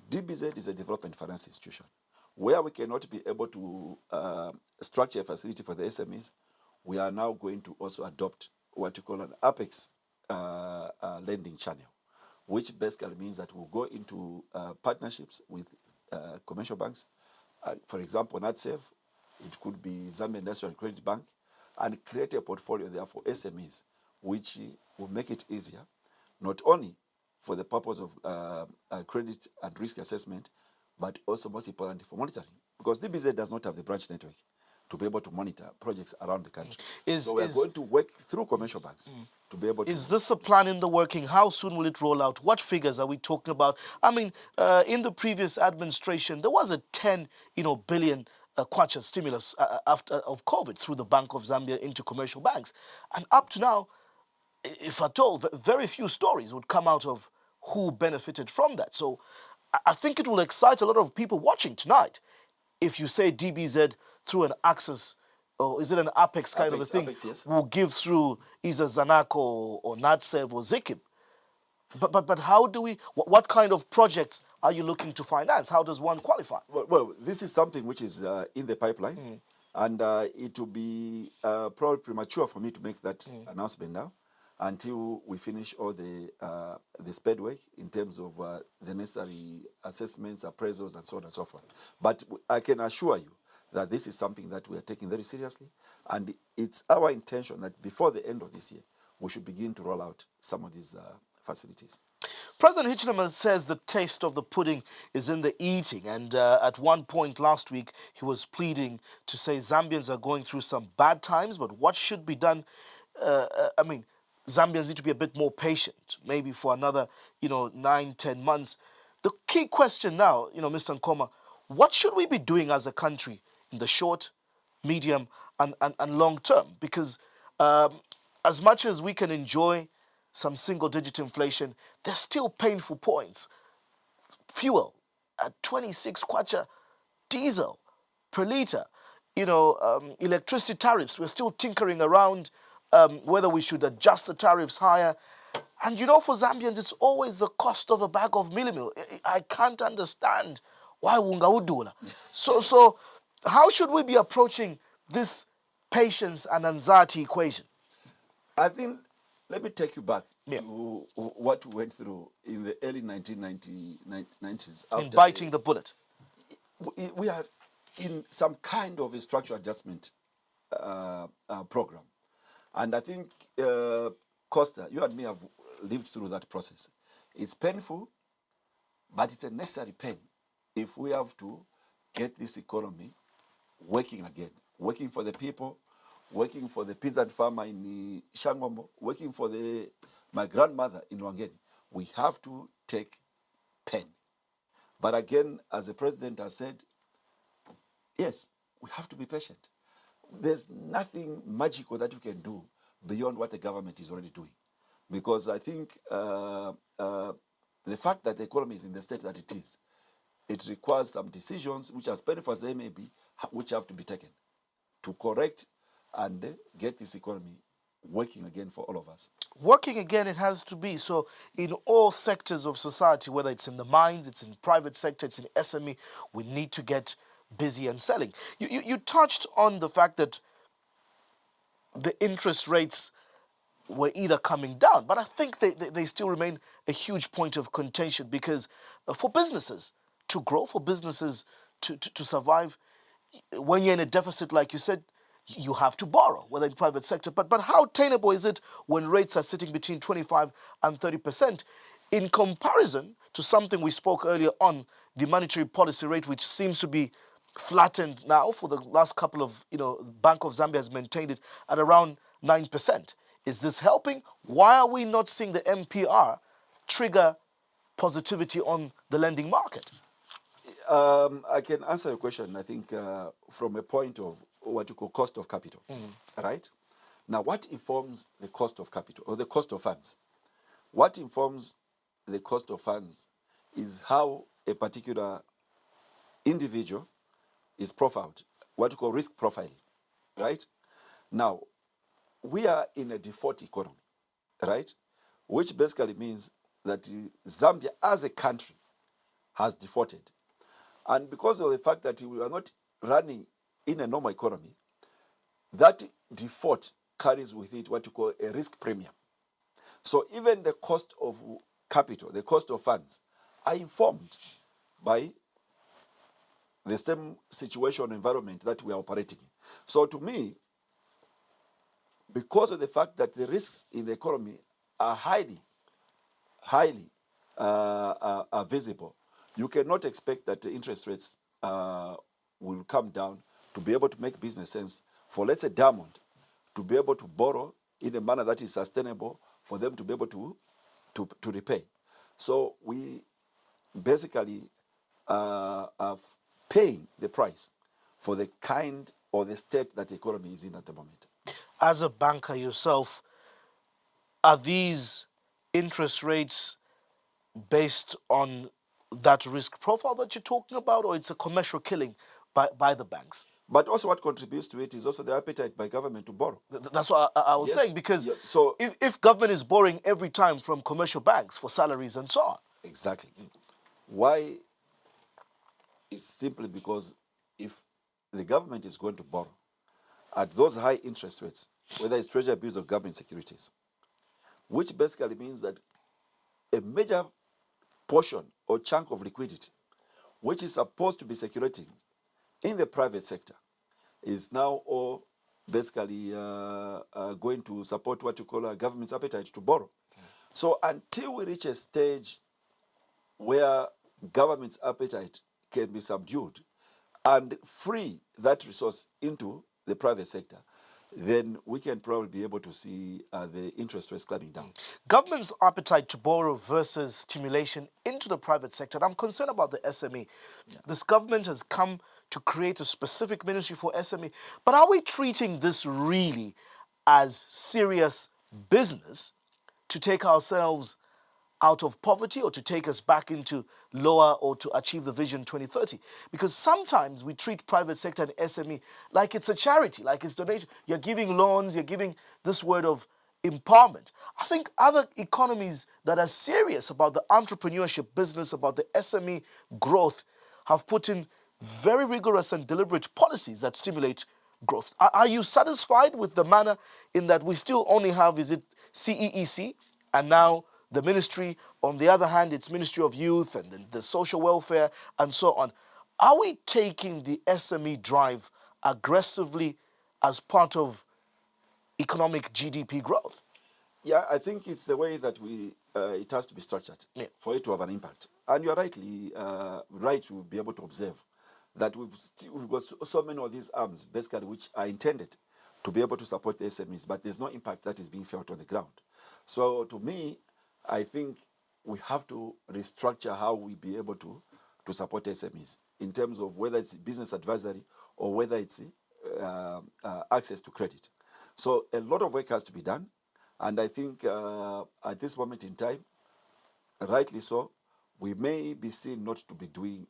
DBZ is a development finance institution. Where we cannot be able to structure a facility for the SMEs, we are now going to also adopt what you call an Apex lending channel, which basically means that we'll go into partnerships with commercial banks. For example, NatSave, it could be Zambia Industrial Credit Bank, and create a portfolio there for SMEs, which will make it easier, not only for the purpose of credit and risk assessment, but also most importantly for monitoring. Because DBZ does not have the branch network to be able to monitor projects around the country. So we're going to work through commercial banks to be able to... Is this a plan in the working? How soon will it roll out? What figures are we talking about? I mean, in the previous administration, there was a 10 billion kwacha stimulus after of COVID through the Bank of Zambia into commercial banks. And up to now, if at all, very few stories would come out of who benefited from that. So I think it will excite a lot of people watching tonight if you say DBZ through an access, or is it an Apex kind of a thing, Apex, yes. will give through either Zanaco or NatSev or Zikib. But how do we, what kind of projects are you looking to finance? How does one qualify? Well, this is something which is in the pipeline, and it will be probably premature for me to make that announcement now, until we finish all the spade work in terms of the necessary assessments, appraisals, and so on and so forth. But I can assure you that this is something that we are taking very seriously, and it's our intention that before the end of this year, we should begin to roll out some of these facilities. President Hichilema says the taste of the pudding is in the eating, and at one point last week, he was pleading to say Zambians are going through some bad times, but what should be done, Zambians need to be a bit more patient, maybe for another, 9-10 months. The key question now, Mr. Nkoma, what should we be doing as a country in the short, medium, and long term? Because as much as we can enjoy some single-digit inflation, there's still painful points. Fuel at 26 kwacha, diesel per litre, electricity tariffs, we're still tinkering around whether we should adjust the tariffs higher. And for Zambians, it's always the cost of a bag of millimil. I can't understand why wungaudula. So how should we be approaching this patience and anxiety equation? I think, let me take you back to what we went through in the early 1990s. In biting the bullet. We are in some kind of a structural adjustment program. And I think, Costa, you and me have lived through that process. It's painful, but it's a necessary pain if we have to get this economy working again, working for the people, working for the peasant farmer in Shangombo, working for my grandmother in Wangeni. We have to take pain. But again, as the president has said, yes, we have to be patient. There's nothing magical that you can do beyond what the government is already doing. Because I think the fact that the economy is in the state that it is, it requires some decisions, which as painful as they may be, which have to be taken to correct and get this economy working again for all of us. Working again, it has to be. So in all sectors of society, whether it's in the mines, it's in private sector, it's in SME, we need to get busy and selling. You touched on the fact that the interest rates were either coming down, but I think they still remain a huge point of contention because for businesses to grow, for businesses to survive, when you're in a deficit, like you said, you have to borrow, whether in private sector. But how tenable is it when rates are sitting between 25 and 30% in comparison to something we spoke earlier on, the monetary policy rate, which seems to be flattened now for the last couple of, Bank of Zambia has maintained it at around 9%. Is this helping? Why are we not seeing the MPR trigger positivity on the lending market? I can answer your question, I think, from a point of what you call cost of capital, right? Now, what informs the cost of capital or the cost of funds? What informs the cost of funds is how a particular individual is profiled, what you call risk profiling, right? Now, we are in a default economy, right? Which basically means that Zambia as a country has defaulted. And because of the fact that we are not running in a normal economy, that default carries with it what you call a risk premium. So even the cost of capital, the cost of funds, are informed by the same situation environment that we are operating in. So to me, because of the fact that the risks in the economy are highly visible, you cannot expect that the interest rates will come down to be able to make business sense for, let's say, Diamond to be able to borrow in a manner that is sustainable for them to be able to repay. So we basically are paying the price for the kind or the state that the economy is in at the moment. As a banker yourself, are these interest rates based on that risk profile that you're talking about, or it's a commercial killing by the banks? But also what contributes to it is also the appetite by government to borrow. That's what I was saying, because so if government is borrowing every time from commercial banks for salaries and so on. Exactly. Why? It's simply because if the government is going to borrow at those high interest rates, whether it's treasury bills or government securities, which basically means that a major portion or chunk of liquidity, which is supposed to be circulating in the private sector, is now all basically going to support what you call a government's appetite to borrow. So until we reach a stage where government's appetite can be subdued and free that resource into the private sector, then we can probably be able to see the interest rates climbing down. Government's appetite to borrow versus stimulation into the private sector. And I'm concerned about the SME. Yeah. This government has come to create a specific ministry for SME. But are we treating this really as serious business to take ourselves out of poverty or to take us back into lower or to achieve the Vision 2030? Because sometimes we treat private sector and SME like it's a charity, like it's donation. You're giving loans, you're giving this word of empowerment. I think other economies that are serious about the entrepreneurship business, about the SME growth, have put in very rigorous and deliberate policies that stimulate growth. Are you satisfied with the manner in that we still only have, is it CEEC, and now the ministry, on the other hand, it's Ministry of Youth and the social welfare and so on? Are we taking the SME drive aggressively as part of economic GDP growth? Yeah, I think it's the way that it has to be structured for it to have an impact. And you're rightly right to be able to observe that we've got so many of these arms, basically, which are intended to be able to support the SMEs, but there's no impact that is being felt on the ground. So to me, I think we have to restructure how we be able to support SMEs in terms of whether it's business advisory or whether it's access to credit. So a lot of work has to be done. And I think at this moment in time, rightly so, we may be seen not to be doing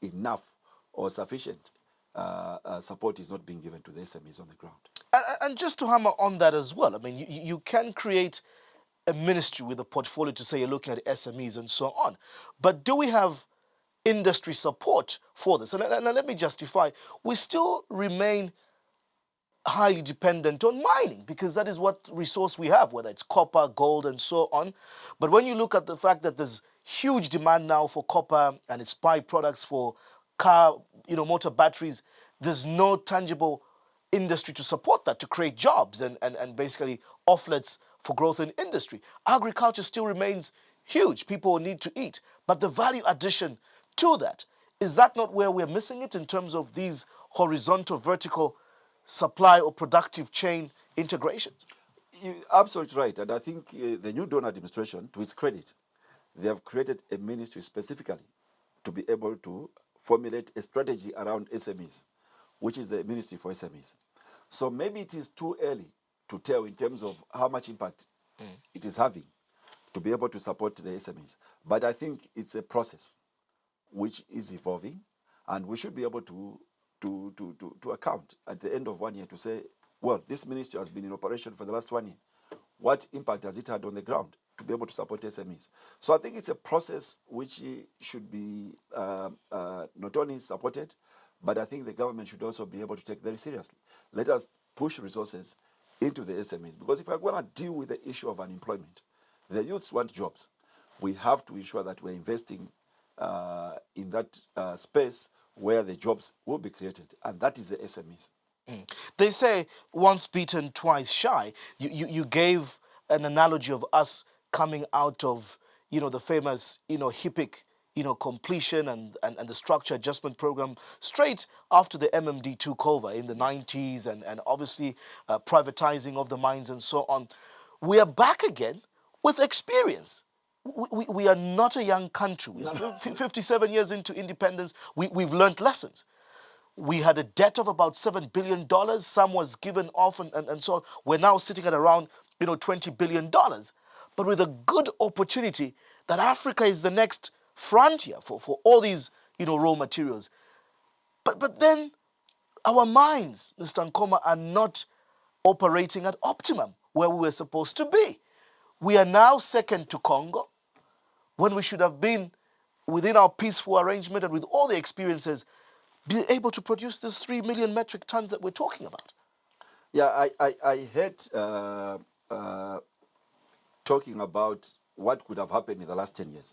enough or sufficient support is not being given to the SMEs on the ground. And just to hammer on that as well, I mean, you can create a ministry with a portfolio to say you're looking at SMEs and so on. But do we have industry support for this. And let me justify, we still remain highly dependent on mining because that is what resource we have, whether it's copper, gold, and so on. But when you look at the fact that there's huge demand now for copper and its byproducts for car, motor batteries, there's no tangible industry to support that, to create jobs and basically offlets for growth in industry. Agriculture still remains huge. People need to eat. But the value addition to that, is that not where we're missing it in terms of these horizontal, vertical supply or productive chain integrations? You're absolutely right. And I think the new Donor administration, to its credit, they have created a ministry specifically to be able to formulate a strategy around SMEs, which is the Ministry for SMEs. So maybe it is too early to tell in terms of how much impact it is having to be able to support the SMEs. But I think it's a process which is evolving, and we should be able to account at the end of 1 year to say, well, this ministry has been in operation for the last 1 year. What impact has it had on the ground to be able to support SMEs? So I think it's a process which should be not only supported, but I think the government should also be able to take very seriously. Let us push resources into the SMEs, because if we're going to deal with the issue of unemployment, the youths want jobs. We have to ensure that we're investing in that space where the jobs will be created, and that is the SMEs. They say once beaten, twice shy. You gave an analogy of us coming out of, the famous, HIPC, completion and the structure adjustment program straight after the MMD took over in the 90s and obviously privatizing of the mines and so on. We are back again with experience. We are not a young country. We are 57 years into independence. We've learned lessons. We had a debt of about $7 billion. Some was given off and so on. We're now sitting at around, $20 billion. But with a good opportunity that Africa is the next frontier for all these, raw materials. But then our mines, Mr. Nkoma, are not operating at optimum where we were supposed to be. We are now second to Congo when we should have been within our peaceful arrangement and with all the experiences be able to produce this 3 million metric tons that we're talking about. Yeah, I heard talking about what could have happened in the last 10 years.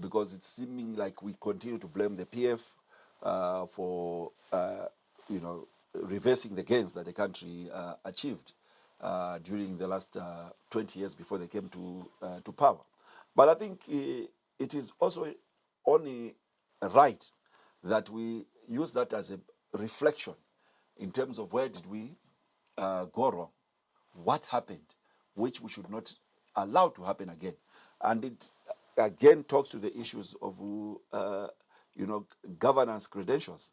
Because it's seeming like we continue to blame the PF for, reversing the gains that the country achieved during the last 20 years before they came to power. But I think it is also only right that we use that as a reflection in terms of where did we go wrong, what happened, which we should not allow to happen again. And it again talks to the issues of governance credentials.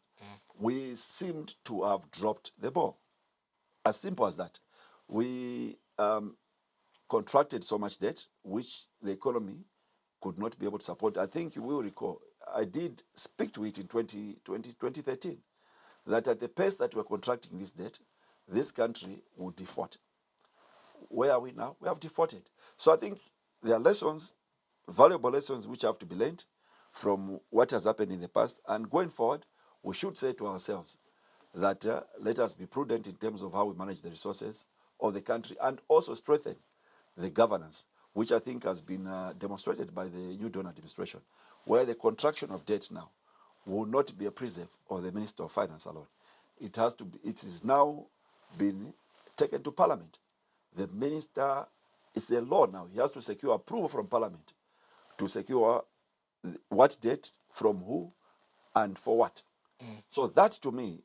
We seemed to have dropped the ball. As simple as that. We contracted so much debt, which the economy could not be able to support. I think you will recall, I did speak to it in 2013, that at the pace that we're contracting this debt, this country would default. Where are we now? We have defaulted. So I think there are lessons, valuable lessons, which have to be learned from what has happened in the past. And going forward, we should say to ourselves that let us be prudent in terms of how we manage the resources of the country and also strengthen the governance, which I think has been demonstrated by the new Donor administration, where the contraction of debt now will not be a preserve of the Minister of Finance alone. It has to be, it is now been taken to Parliament. The minister, it's a law now. He has to secure approval from Parliament to secure what debt, from who, and for what. So that, to me,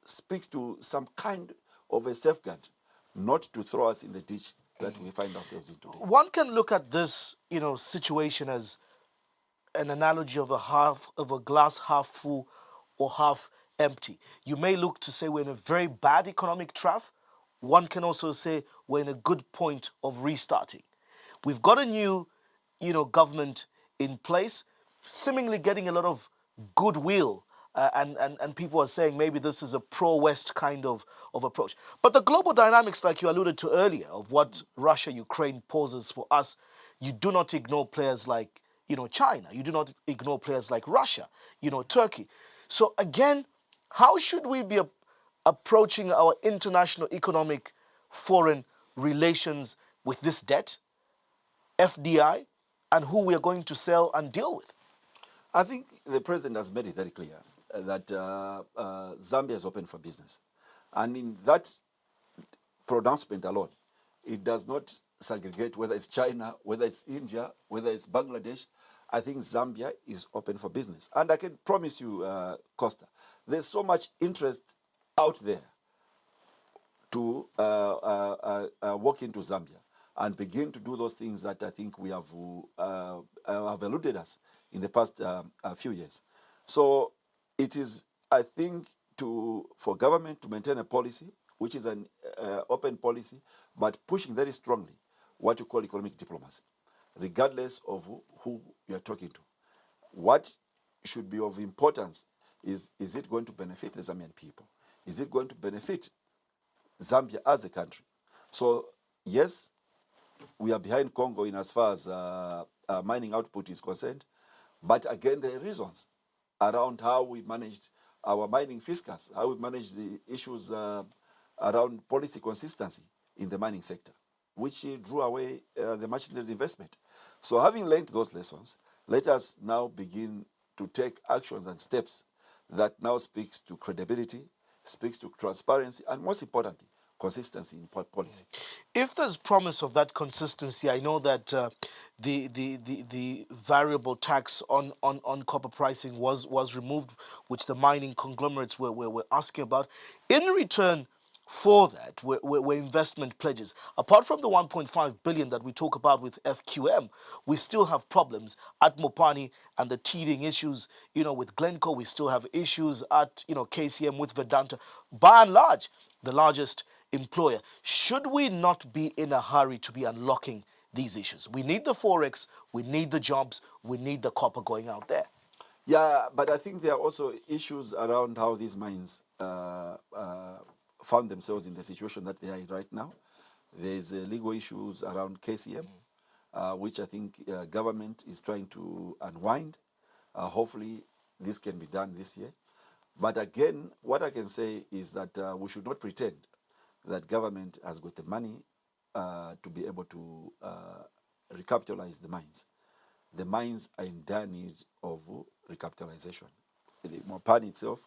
speaks to some kind of a safeguard, not to throw us in the ditch that we find ourselves in today. One can look at this, situation as an analogy of a glass half full or half empty. You may look to say we're in a very bad economic trough. One can also say we're in a good point of restarting. We've got a new, government in place, seemingly getting a lot of goodwill, and people are saying maybe this is a pro-West kind of approach. But the global dynamics, like you alluded to earlier, of what Russia-Ukraine poses for us, you do not ignore players like China. You do not ignore players like Russia, Turkey. So again, how should we be approaching our international economic foreign relations with this debt, FDI, and who we are going to sell and deal with? I think the president has made it very clear that Zambia is open for business. And in that pronouncement alone, it does not segregate whether it's China, whether it's India, whether it's Bangladesh. I think Zambia is open for business. And I can promise you, Costa, there's so much interest out there to walk into Zambia and begin to do those things that I think we have eluded us in the past few years. So it is, I think, for government to maintain a policy, which is an open policy, but pushing very strongly what you call economic diplomacy, regardless of who you are talking to. What should be of importance is it going to benefit the Zambian people? Is it going to benefit Zambia as a country? So, yes, we are behind Congo in as far as mining output is concerned. But again, there are reasons around how we managed our mining fiscus, how we managed the issues around policy consistency in the mining sector, which drew away the much needed investment. So having learned those lessons, let us now begin to take actions and steps that now speaks to credibility, speaks to transparency, and most importantly, consistency in policy. If there's promise of that consistency, I know that the variable tax on copper pricing was removed, which the mining conglomerates were asking about. In return for that were investment pledges. Apart from the 1.5 billion that we talk about with FQM, we still have problems at Mopani and the teething issues, with Glencore. We still have issues at, KCM with Vedanta. By and large, the largest employer. Should we not be in a hurry to be unlocking these issues? We need the Forex, we need the jobs, we need the copper going out there. Yeah, but I think there are also issues around how these mines found themselves in the situation that they are in right now. There's legal issues around KCM, which I think government is trying to unwind. Hopefully, this can be done this year. But again, what I can say is that we should not pretend that government has got the money to be able to recapitalize the mines. The mines are in dire need of recapitalization. The Mopani itself,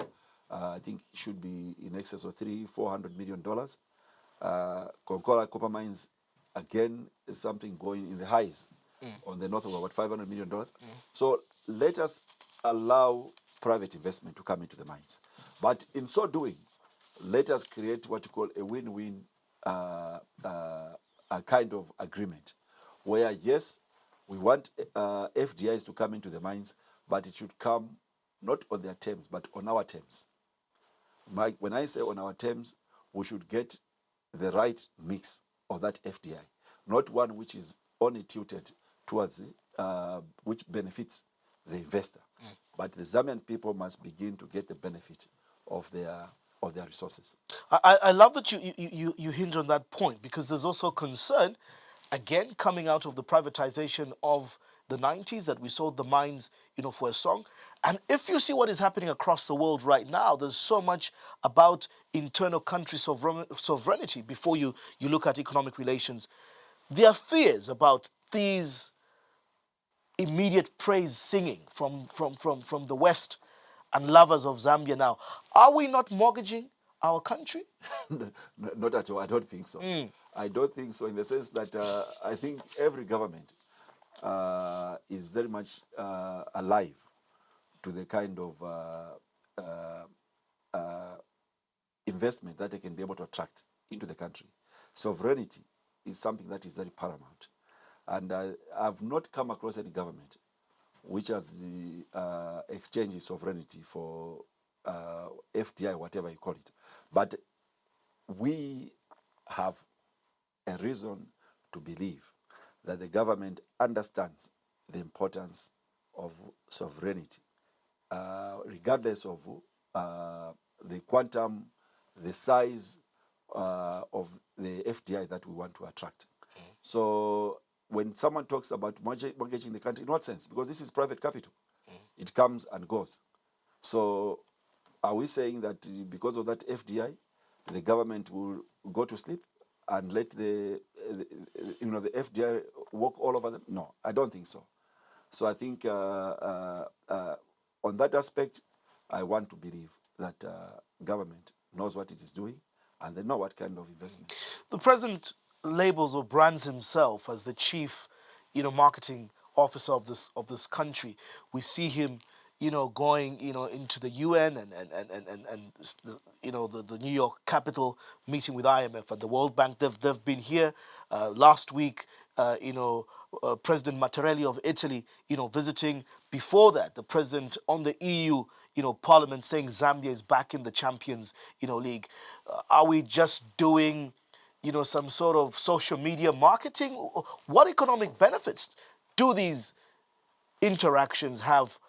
I think, should be in excess of $300-400 million. Nkoma copper mines, again, is something going in the highs on the north of about $500 million. So let us allow private investment to come into the mines. But in so doing, let us create what you call a win-win a kind of agreement where, yes, we want FDIs to come into the mines, but it should come not on their terms, but on our terms. When I say on our terms, we should get the right mix of that FDI, not one which is only tilted towards which benefits the investor. But the Zambian people must begin to get the benefit of their resources. I love that you hinge on that point, because there's also concern, again, coming out of the privatization of the 90s, that we sold the mines, for a song. And if you see what is happening across the world right now, there's so much about internal country sovereignty before you look at economic relations. There are fears about these immediate praise singing from the West and lovers of Zambia now. Are we not mortgaging our country? Not at all. I don't think so. I don't think so, in the sense that I think every government is very much alive to the kind of investment that they can be able to attract into the country. Sovereignty is something that is very paramount. And I've not come across any government which has exchanged sovereignty for FDI, whatever you call it. But we have a reason to believe that the government understands the importance of sovereignty, regardless of the quantum, the size of the FDI that we want to attract. So when someone talks about mortgaging the country, in what sense? Because this is private capital. It comes and goes. So are we saying that because of that FDI, the government will go to sleep and let the FDI walk all over them? No, I don't think so. So I think on that aspect, I want to believe that government knows what it is doing and they know what kind of investment. The president labels or brands himself as the chief, marketing officer of this country. We see him, going, into the UN and the New York Capitol meeting with IMF and the World Bank. They've been here last week. President Mattarelli of Italy, visiting. Before that, the president on the EU, Parliament saying Zambia is back in the Champions, League. Are we just doing, some sort of social media marketing? What economic benefits do these interactions have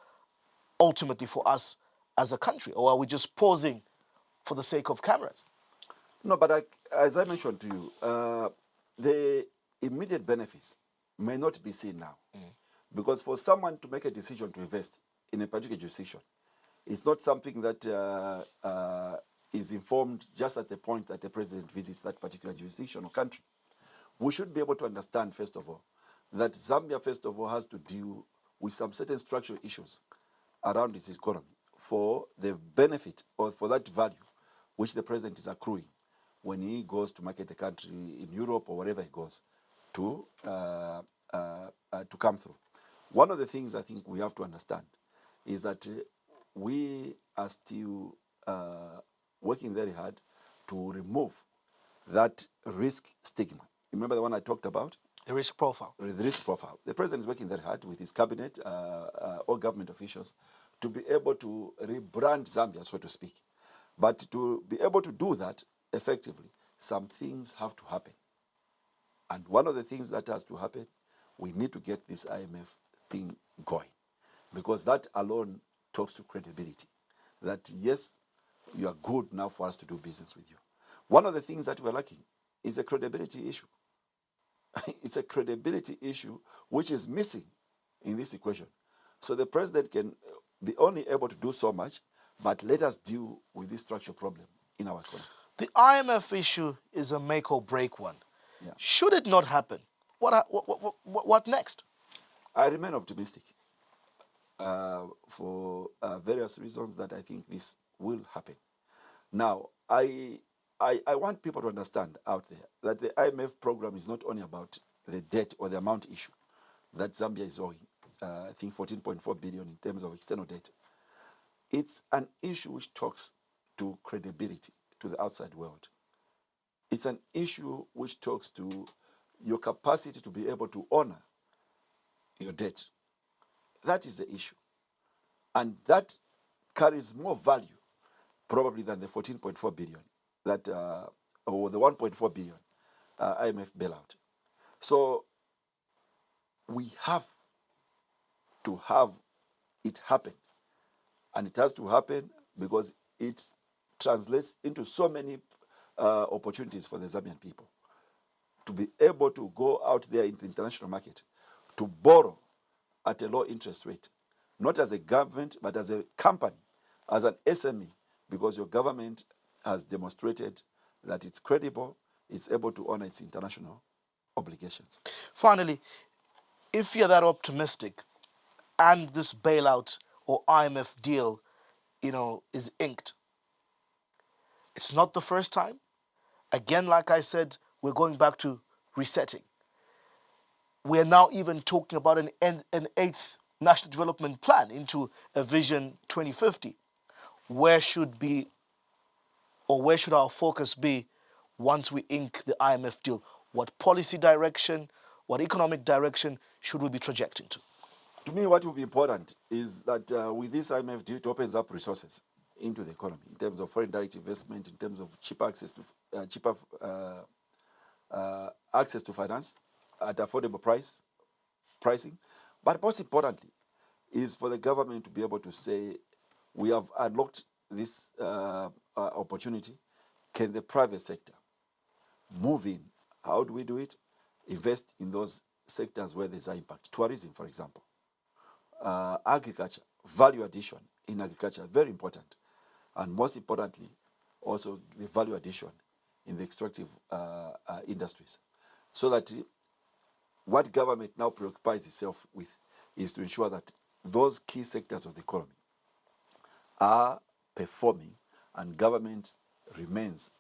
ultimately for us as a country? Or are we just pausing for the sake of cameras? No, but as I mentioned to you, the immediate benefits may not be seen now. Because for someone to make a decision to invest in a particular jurisdiction, it's not something that is informed just at the point that the president visits that particular jurisdiction or country. We should be able to understand, first of all, that Zambia, first of all, has to deal with some certain structural issues around its economy for the benefit or for that value which the president is accruing when he goes to market the country in Europe or wherever he goes to come through. One of the things I think we have to understand is that we are still working very hard to remove that risk stigma. Remember the one I talked about? The risk profile. The risk profile. The president is working very hard with his cabinet, all government officials, to be able to rebrand Zambia, so to speak. But to be able to do that effectively, some things have to happen. And one of the things that has to happen, we need to get this IMF thing going. Because that alone talks to credibility. That yes, you are good now for us to do business with you. One of the things that we're lacking is a credibility issue. It's a credibility issue which is missing in this equation. So the president can be only able to do so much, but let us deal with this structural problem in our economy. The IMF issue is a make or break one. Yeah. Should it not happen, what next? I remain optimistic for various reasons that I think this will happen. Now, I want people to understand out there that the IMF program is not only about the debt or the amount issue that Zambia is owing, I think 14.4 billion in terms of external debt. It's an issue which talks to credibility to the outside world. It's an issue which talks to your capacity to be able to honor your debt. That is the issue. And that carries more value probably than the 14.4 billion that, or the 1.4 billion IMF bailout. So we have to have it happen. And it has to happen because it translates into so many opportunities for the Zambian people to be able to go out there in the international market, to borrow at a low interest rate, not as a government, but as a company, as an SME, because your government has demonstrated that it's credible, it's able to honor its international obligations. Finally, if you're that optimistic and this bailout or IMF deal, is inked, it's not the first time. Again, like I said, we're going back to resetting. We're now even talking about an eighth national development plan into a Vision 2050. Where should our focus be once we ink the IMF deal? What policy direction, what economic direction should we be trajecting to? To me, what will be important is that with this IMF deal, it opens up resources into the economy in terms of foreign direct investment, in terms of cheaper access to finance at affordable pricing. But most importantly, is for the government to be able to say, we have unlocked this opportunity. Can the private sector move in? How do we do it? Invest in those sectors where there's an impact. Tourism, for example. Agriculture, value addition in agriculture, very important. And most importantly, also the value addition in the extractive industries. So that what government now preoccupies itself with is to ensure that those key sectors of the economy are performing and government remains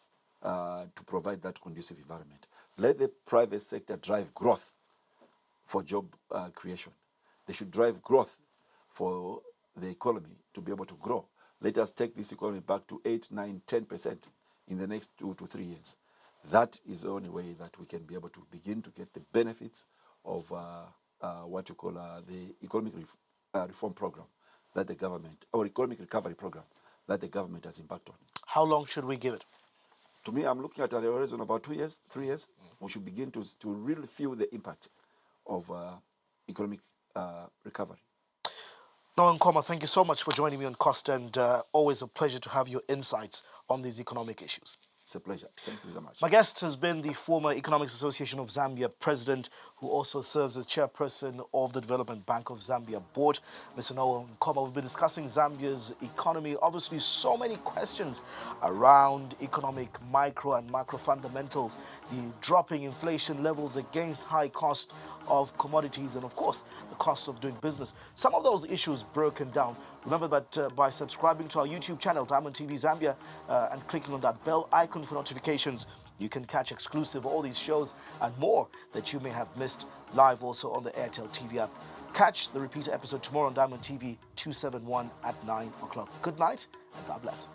to provide that conducive environment. Let the private sector drive growth for job creation. They should drive growth for the economy to be able to grow. Let us take this economy back to 8, 9, 10% in the next 2 to 3 years. That is the only way that we can be able to begin to get the benefits of what you call the economic reform program that the government, or economic recovery program that the government has embarked on. How long should we give it? To me, I'm looking at a horizon about 2 years, 3 years. We should begin to really feel the impact of economic recovery. Noel Nkoma, thank you so much for joining me on Costa, and always a pleasure to have your insights on these economic issues. It's a pleasure. Thank you very much. My guest has been the former Economics Association of Zambia president, who also serves as chairperson of the Development Bank of Zambia board, Mr. Noel Nkoma. We've been discussing Zambia's economy. Obviously, so many questions around economic micro and macro fundamentals, the dropping inflation levels against high cost of commodities, and of course, the cost of doing business. Some of those issues broken down. Remember that by subscribing to our YouTube channel, Diamond TV Zambia, and clicking on that bell icon for notifications, you can catch exclusive all these shows and more that you may have missed live also on the Airtel TV app. Catch the repeater episode tomorrow on Diamond TV 271 at 9 o'clock. Good night and God bless.